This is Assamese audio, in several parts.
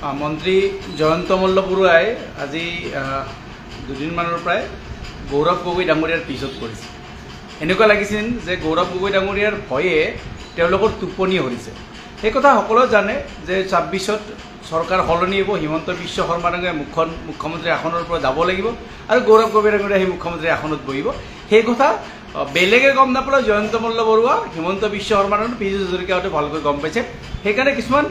মন্ত্ৰী জয়ন্ত মল্ল বৰুৱাই আজি দুদিনমানৰ পৰাই গৌৰৱ গগৈ ডাঙৰীয়াৰ পিছত কৰিছে। এনেকুৱা লাগিছিল যে গৌৰৱ গগৈ ডাঙৰীয়াৰ ভয়ে তেওঁলোকৰ টোপনি হৰিছে। সেই কথা সকলোৱে জানে যে ২৬ত চৰকাৰ সলনি হ'ব, হিমন্ত বিশ্ব শৰ্মা ডাঙৰীয়া মুখ্যমন্ত্ৰী আসনৰ পৰা যাব লাগিব আৰু গৌৰৱ গগৈ ডাঙৰীয়া সেই মুখ্যমন্ত্ৰী আসনত বহিব। সেই কথা বেলেগে গম নাপালে জয়ন্ত মল্ল বৰুৱা, হিমন্ত বিশ্ব শৰ্মা আৰু পীযুষ হাজৰিকাহঁতে ভালকৈ গম পাইছে। সেইকাৰণে কিছুমান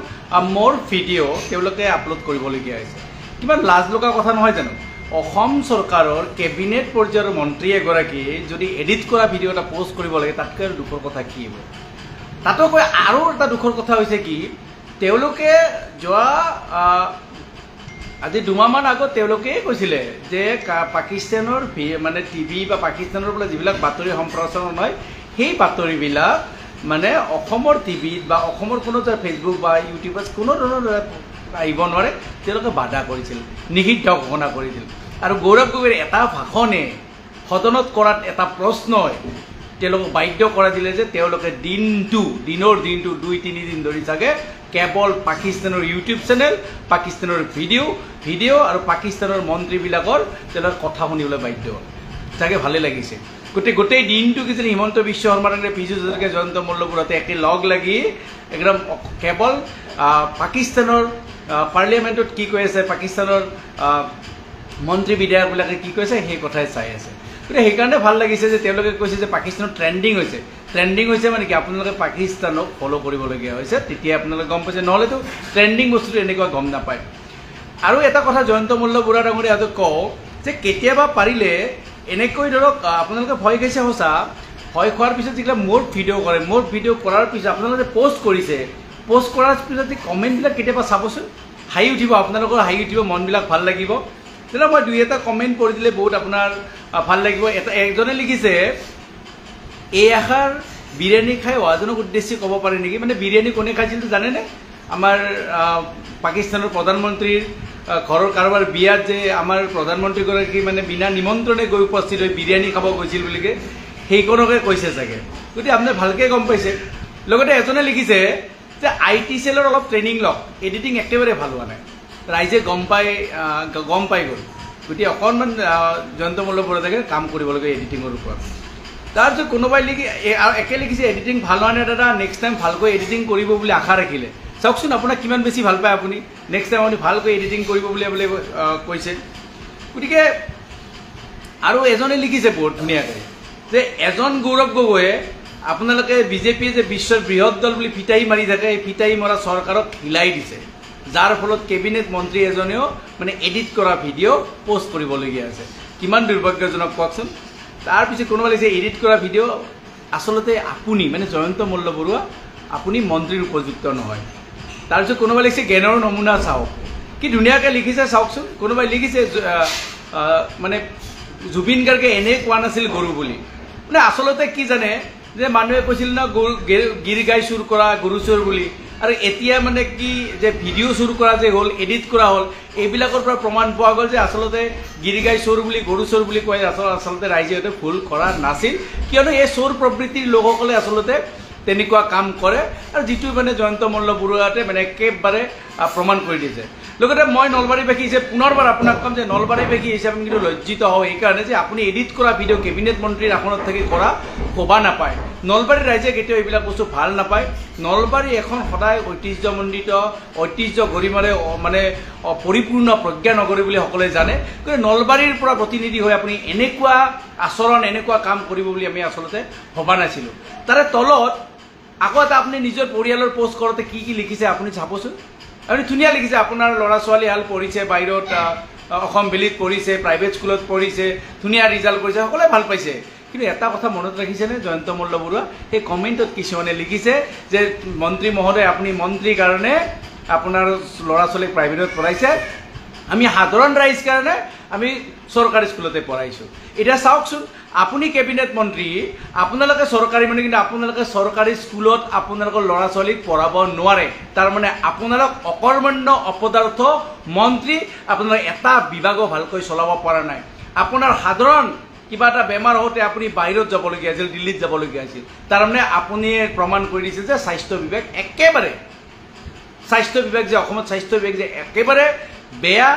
মোৰ ভিডিঅ' তেওঁলোকে আপলোড কৰিবলগীয়া হৈছে। কিমান লাজ লগা কথা নহয় জানো? অসম চৰকাৰৰ কেবিনেট পৰ্যায়ৰ মন্ত্ৰী এগৰাকীয়ে যদি এডিট কৰা ভিডিঅ' এটা পোষ্ট কৰিব লাগে, তাতকৈ আৰু দুখৰ কথা কি হ'ব? তাতকৈ আৰু এটা দুখৰ কথা হৈছে কি, তেওঁলোকে যোৱা আজি দুমাহমান আগত তেওঁলোকে কৈছিলে যে পাকিস্তানৰ মানে টিভি বা পাকিস্তানৰ পৰা যিবিলাক বাতৰি সম্প্ৰচাৰণ হয়, সেই বাতৰিবিলাক মানে অসমৰ টিভিত বা অসমৰ কোনো ফেচবুক বা ইউটিউবত কোনো ধৰণৰ আহিব নোৱাৰে, তেওঁলোকে বাধা কৰিছিল, নিষিদ্ধ ঘোষণা কৰিছিল। আৰু গৌৰৱ গগৈৰ এটা ভাষণে সদনত কৰাত এটা প্ৰশ্নই তেওঁলোকক বাধ্য কৰাই দিলে যে তেওঁলোকে দিনৰ দিনটো ২-৩ দিন ধৰি চাগে কেৱল পাকিস্তানৰ ইউটিউব চেনেল, পাকিস্তানৰ ভিডিঅ' আৰু পাকিস্তানৰ মন্ত্ৰীবিলাকৰ তেওঁলোকে কথা শুনিবলৈ বাধ্য হ'ল। চাগে ভালেই লাগিছে। গোটেই দিনটো কিজানি হিমন্ত বিশ্ব শৰ্মা ডাঙৰীয়া, পীযুষ হাজৰিকা, জয়ন্ত মল্ল বৰুৱাতে একে লগ লাগি একদম কেৱল পাকিস্তানৰ পাৰ্লিয়ামেণ্টত কি কৈ আছে, পাকিস্তানৰ মন্ত্ৰী বিধায়কবিলাকে কি কৈছে সেই কথাই চাই আছে। গতিকে সেইকাৰণে ভাল লাগিছে যে তেওঁলোকে কৈছে যে পাকিস্তানত ট্ৰেণ্ডিং হৈছে মানে কি আপোনালোকে পাকিস্তানক ফ'ল' কৰিবলগীয়া হৈছে, তেতিয়া আপোনালোকে গম পাইছে, নহ'লেতো ট্ৰেণ্ডিং বস্তুটো এনেকুৱা গম নাপায়। আৰু এটা কথা জয়ন্ত মল্ল বৰুৱা ডাঙৰীয়াহঁতক কওঁ যে কেতিয়াবা পাৰিলে এনেকৈ ধৰক আপোনালোকে ভয় খাইছে সঁচা, ভয় খোৱাৰ পিছত যিবিলাক মোৰ ভিডিঅ' কৰাৰ পিছত আপোনালোকে পোষ্ট কৰিছে, পোষ্ট কৰাৰ পিছত কমেণ্টবিলাক কেতিয়াবা চাবচোন, হাঁহি উঠিব, আপোনালোকৰ হাঁহি উঠিব, মনবিলাক ভাল লাগিব। তেতিয়া মই ২-এটা কমেণ্ট কৰি দিলে বহুত আপোনাৰ ভাল লাগিব। একজনে লিখিছে, এই আশাৰ বিৰিয়ানী খাই অহাজনক উদ্দেশ্যি ক'ব পাৰে নেকি? মানে বিৰিয়ানী কোনে খাইছিলতো জানেনে? আমাৰ পাকিস্তানৰ প্ৰধানমন্ত্ৰীৰ ঘৰৰ কাৰোবাৰ বিয়াত যে আমাৰ প্ৰধানমন্ত্ৰীগৰাকী মানে বিনা নিমন্ত্ৰণে গৈ উপস্থিত হৈ বিৰিয়ানী খাব গৈছিল বুলিকে সেইখনকে কৈছে চাগে। গতিকে আপুনি ভালকৈ গম পাইছে। লগতে এজনে লিখিছে যে IT চেলৰ অলপ ট্ৰেইনিং লওক, এডিটিং একেবাৰে ভাল হোৱা নাই, ৰাইজে গম পাই গ'ল। গতিকে অকণমান জয়ন্ত মল্ল বৰুৱাই কাম কৰিব লাগে এডিটিঙৰ ওপৰত। তাৰপিছত কোনোবাই একে লিখিছে এডিটিং ভাল হোৱা নাই দাদা, নেক্সট টাইম ভালকৈ এডিটিং কৰিব বুলি আশা ৰাখিলে। চাওকচোন আপোনাক কিমান বেছি ভাল পায় আপুনি, নেক্সট টাইম আপুনি ভালকৈ এডিটিং কৰিব বুলি কৈছে। গতিকে আৰু এজনে লিখিছে বহুত ধুনীয়াকৈ যে এজন গৌৰৱ গগৈয়ে আপোনালোকে বিজেপিয়ে যে বিশ্বৰ বৃহৎ দল বুলি ফিতাহী মাৰি থাকে, এই ফিতাহী মৰা চৰকাৰক হিলাই দিছে, যাৰ ফলত কেবিনেট মন্ত্ৰী এজনেও মানে এডিট কৰা ভিডিঅ' পোষ্ট কৰিবলগীয়া আছে। কিমান দুৰ্ভাগ্যজনক কওকচোন। তাৰপিছত কোনোবা লিখিছে এডিট কৰা ভিডিঅ' আচলতে আপুনি মানে জয়ন্ত মল্ল বৰুৱা আপুনি মন্ত্ৰীৰ উপযুক্ত নহয়। তাৰপিছত কোনোবাই লিখিছে জ্ঞানৰ নমুনা চাওক, কি ধুনীয়াকৈ লিখিছে চাওকচোন। কোনোবাই লিখিছে মানে জুবিন গাৰ্গে এনেই কোৱা নাছিল গৰু বুলি। মানে আচলতে কি জানে যে মানুহে কৈছিল ন গীৰ গাই চুৰ কৰা গৰু চোৰ বুলি, আৰু এতিয়া মানে কি যে ভিডিঅ' চুৰ কৰা যে হ'ল, এডিট কৰা হ'ল, এইবিলাকৰ পৰা প্ৰমাণ পোৱা গ'ল যে আচলতে গীৰ গাই চোৰ বুলি গৰু চোৰ বুলি কয় আচলতে ৰাইজে সিহঁতে ভুল কৰা নাছিল, কিয়নো এই চোৰ প্ৰবৃত্তিৰ লোকসকলে আচলতে তেনেকুৱা কাম কৰে, আৰু যিটো মানে জয়ন্ত মল্ল বৰুৱাতে মানে একেবাৰে প্ৰমাণ কৰি দিছে। লগতে মই নলবাৰীবাসী হিচাপে পুনৰবাৰ আপোনাক ক'ম যে নলবাৰীবাসী হিচাপে কিন্তু লজ্জিত হওঁ এইকাৰণে যে আপুনি এডিট কৰা ভিডিঅ' কেবিনেট মন্ত্ৰীৰ আসনত থাকি কৰা শোভা নাপায়। নলবাৰীৰ ৰাইজে কেতিয়াও এইবিলাক বস্তু ভাল নাপায়। নলবাৰী এখন সদায় ঐতিহ্যমণ্ডিত, ঐতিহ্য গৰিমাৰে মানে পৰিপূৰ্ণ প্ৰজ্ঞা নগৰী বুলি সকলোৱে জানে। গতিকে নলবাৰীৰ পৰা প্ৰতিনিধি হৈ আপুনি এনেকুৱা আচৰণ, এনেকুৱা কাম কৰিব বুলি আমি আচলতে ভবা নাছিলোঁ। তাৰে তলত আকৌ এটা আপুনি নিজৰ পৰিয়ালৰ পোষ্ট কৰোঁতে কি লিখিছে আপুনি চাবচোন। আপুনি ধুনীয়া লিখিছে, আপোনাৰ ল'ৰা ছোৱালী হাল পঢ়িছে, বাহিৰত অসম ভেলীত পঢ়িছে, প্ৰাইভেট স্কুলত পঢ়িছে, ধুনীয়া ৰিজাল্ট কৰিছে, সকলোৱে ভাল পাইছে। কিন্তু এটা কথা মনত ৰাখিছেনে জয়ন্ত মল্ল বৰুৱা? সেই কমেণ্টত কিছুমানে লিখিছে যে মন্ত্ৰী মহোদয় আপুনি মন্ত্ৰীৰ কাৰণে আপোনাৰ ল'ৰা ছোৱালীক প্ৰাইভেটত পঢ়াইছে, আমি সাধাৰণ ৰাইজ কাৰণে আমি চৰকাৰী স্কুলতে পঢ়াইছোঁ। এতিয়া চাওকচোন, আপুনি কেবিনেট মন্ত্ৰী, আপোনালোকে চৰকাৰী মানে, কিন্তু আপোনালোকে চৰকাৰী স্কুলত আপোনালোকৰ ল'ৰা ছোৱালীক পঢ়াব নোৱাৰে। তাৰমানে আপোনালোক অকৰ্মণ্য অপদাৰ্থ মন্ত্ৰী, আপোনালোকে এটা বিভাগো ভালকৈ চলাব পৰা নাই। আপোনাৰ সাধাৰণ কিবা এটা বেমাৰ হওঁতে আপুনি বাহিৰত যাবলগীয়া আছিল, দিল্লীত যাবলগীয়া আছিল। তাৰমানে আপুনি প্ৰমাণ কৰি দিছে যে স্বাস্থ্য বিভাগ একেবাৰে স্বাস্থ্য বিভাগ যে অসমত স্বাস্থ্য বিভাগ যে একেবাৰে বেয়া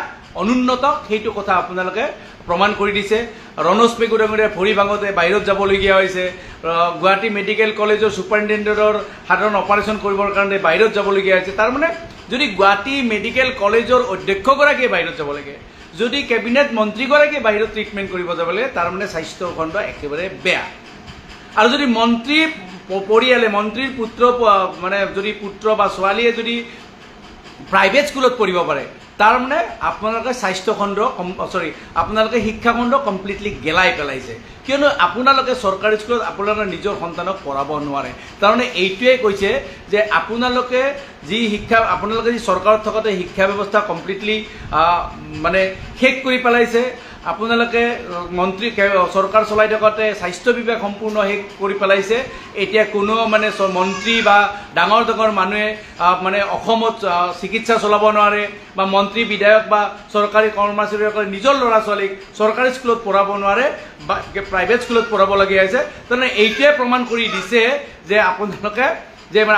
অনুন্নত সেইটো কথা আপোনালোকে প্ৰমাণ কৰি দিছে। ৰণোজ পেগু ডাঙৰীয়া ভৰি ভাঙোতে বাহিৰত যাবলগীয়া হৈছে, গুৱাহাটী মেডিকেল কলেজৰ ছুপাৰিণ্টেণ্ডেণ্টৰ সাধাৰণ অপাৰেশ্যন কৰিবৰ কাৰণে বাহিৰত যাবলগীয়া হৈছে। তাৰমানে যদি গুৱাহাটী মেডিকেল কলেজৰ অধ্যক্ষগৰাকীয়ে বাহিৰত যাব লাগে, যদি কেবিনেট মন্ত্ৰীগৰাকীয়ে বাহিৰত ট্ৰিটমেণ্ট কৰিব যাব লাগে, তাৰমানে স্বাস্থ্য খণ্ড একেবাৰে বেয়া। আৰু যদি মন্ত্ৰী পৰিয়ালে মন্ত্ৰীৰ পুত্ৰ মানে যদি পুত্ৰ বা ছোৱালীয়ে যদি প্ৰাইভেট স্কুলত পঢ়িব পাৰে, তাৰমানে আপোনালোকে স্বাস্থ্যখণ্ড আপোনালোকে শিক্ষাখণ্ড কমপ্লিটলি গেলাই পেলাইছে। কিয়নো আপোনালোকে চৰকাৰী স্কুলত আপোনালোকৰ নিজৰ সন্তানক পঢ়াব নোৱাৰে। তাৰমানে এইটোৱে কৈছে যে আপোনালোকে যি চৰকাৰত থকাতে শিক্ষা ব্যৱস্থা কমপ্লিটলি মানে শেষ কৰি পেলাইছে। আপোনালোকে চৰকাৰ চলাই থকাতে স্বাস্থ্য বিভাগ সম্পূৰ্ণ শেষ কৰি পেলাইছে। এতিয়া কোনো মানে মন্ত্ৰী বা ডাঙৰ ডাঙৰ মানুহে মানে অসমত চিকিৎসা চলাব নোৱাৰে, বা মন্ত্ৰী বিধায়ক বা চৰকাৰী কৰ্মচাৰীসকলে নিজৰ ল'ৰা ছোৱালীক চৰকাৰী স্কুলত পঢ়াব নোৱাৰে বা প্ৰাইভেট স্কুলত পঢ়াবলগীয়া হৈছে। তাৰমানে এইটোৱে প্ৰমাণ কৰি দিছে যে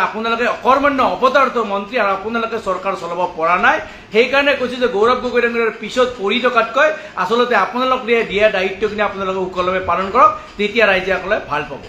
আপোনালোকে অকৰ্মণ্য অপদাৰ্থ মন্ত্ৰী আৰু আপোনালোকে চৰকাৰ চলাব পৰা নাই। সেইকাৰণে কৈছোঁ যে গৌৰৱ গগৈ ডাঙৰীয়াৰ পিছত পৰি থকাতকৈ আচলতে আপোনালোকে দিয়া দায়িত্বখিনি আপোনালোকে সুকলমে পালন কৰক, তেতিয়া ৰাইজসকলে ভাল পাব।